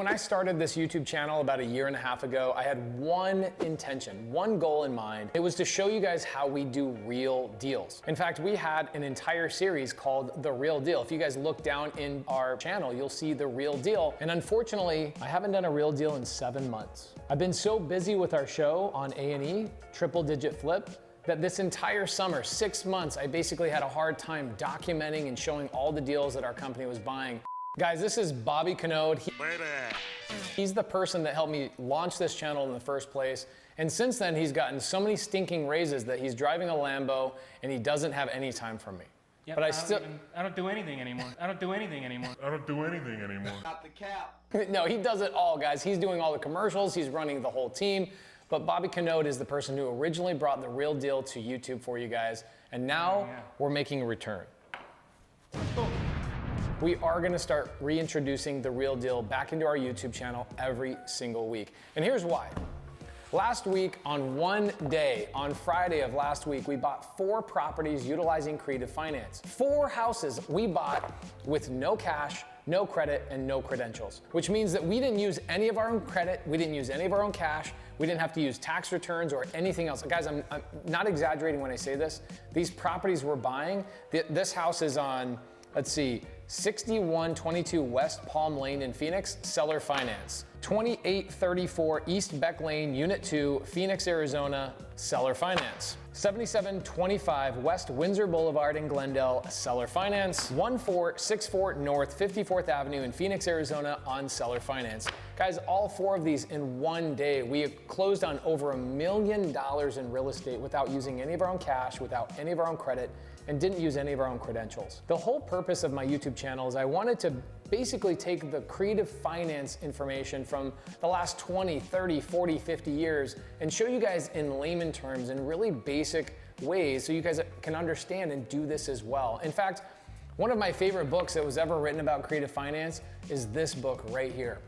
When I started this YouTube channel about 1.5 years ago, I had one intention, one goal in mind. It was to show you guys how we do real deals. In fact, we had an entire series called The Real Deal. If you guys look down in our channel, you'll see The Real Deal. And unfortunately, I haven't done a real deal in 7 months. I've been so busy with our show on A&E, Triple Digit Flip, that this entire summer, 6 months, I basically had a hard time documenting and showing all the deals that our company was buying. Guys, this is Bobby Code. He's the person that helped me launch this channel in the first place. And since then, he's gotten so many stinking raises that he's driving a Lambo and he doesn't have any time for me. Yep, but I don't do anything anymore. I don't do anything anymore. Not the cap. No, he does it all, guys. He's doing all the commercials. He's running the whole team. But Bobby Code is the person who originally brought The Real Deal to YouTube for you guys. And now we're making a return. We are gonna start reintroducing The Real Deal back into our YouTube channel every single week. And here's why. Last week, on one day, on Friday of last week, we bought 4 properties utilizing creative finance. 4 houses we bought with no cash, no credit, and no credentials, which means that we didn't use any of our own credit, we didn't use any of our own cash, we didn't have to use tax returns or anything else. Guys, I'm not exaggerating when I say this. These properties we're buying, this house is on, let's see, 6122 West Palm Lane in Phoenix, seller finance. 2834 East Beck Lane, Unit 2, Phoenix, Arizona, seller finance. 7725 West Windsor Boulevard in Glendale, seller finance. 1464 North 54th Avenue in Phoenix, Arizona on seller finance. Guys, all 4 of these in one day. We have closed on over $1 million in real estate without using any of our own cash, without any of our own credit, and didn't use any of our own credentials. The whole purpose of my YouTube channel is I wanted to basically take the creative finance information from the last 20, 30, 40, 50 years and show you guys in layman terms in really basic ways so you guys can understand and do this as well. In fact, one of my favorite books that was ever written about creative finance is this book right here.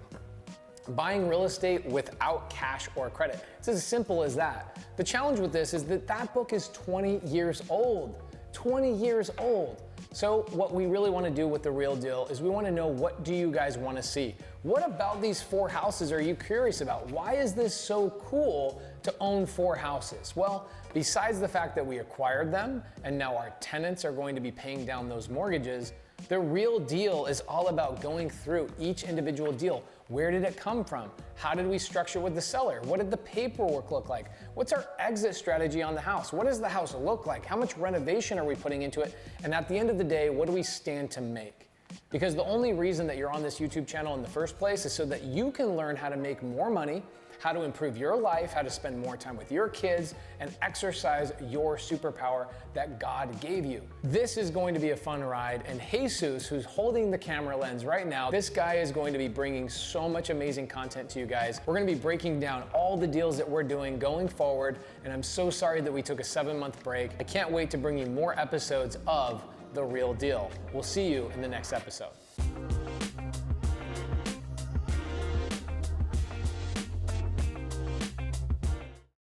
Buying real estate without cash or credit. It's as simple as that. The challenge with this is that that book is 20 years old. 20 years old. So what we really want to do with The Real Deal is we want to know, what do you guys want to see? What about these 4 houses are you curious about? Why is this so cool to own 4 houses? Well, besides the fact that we acquired them and now our tenants are going to be paying down those mortgages, The Real Deal is all about going through each individual deal. Where did it come from? How did we structure with the seller? What did the paperwork look like? What's our exit strategy on the house? What does the house look like? How much renovation are we putting into it? And at the end of the day, what do we stand to make? Because the only reason that you're on this YouTube channel in the first place is so that you can learn how to make more money, how to improve your life, how to spend more time with your kids, and exercise your superpower that God gave you. This is going to be a fun ride, and Jesus, who's holding the camera lens right now, this guy is going to be bringing so much amazing content to you guys. We're gonna be breaking down all the deals that we're doing going forward, and I'm so sorry that we took a 7-month break. I can't wait to bring you more episodes of The Real Deal. We'll see you in the next episode.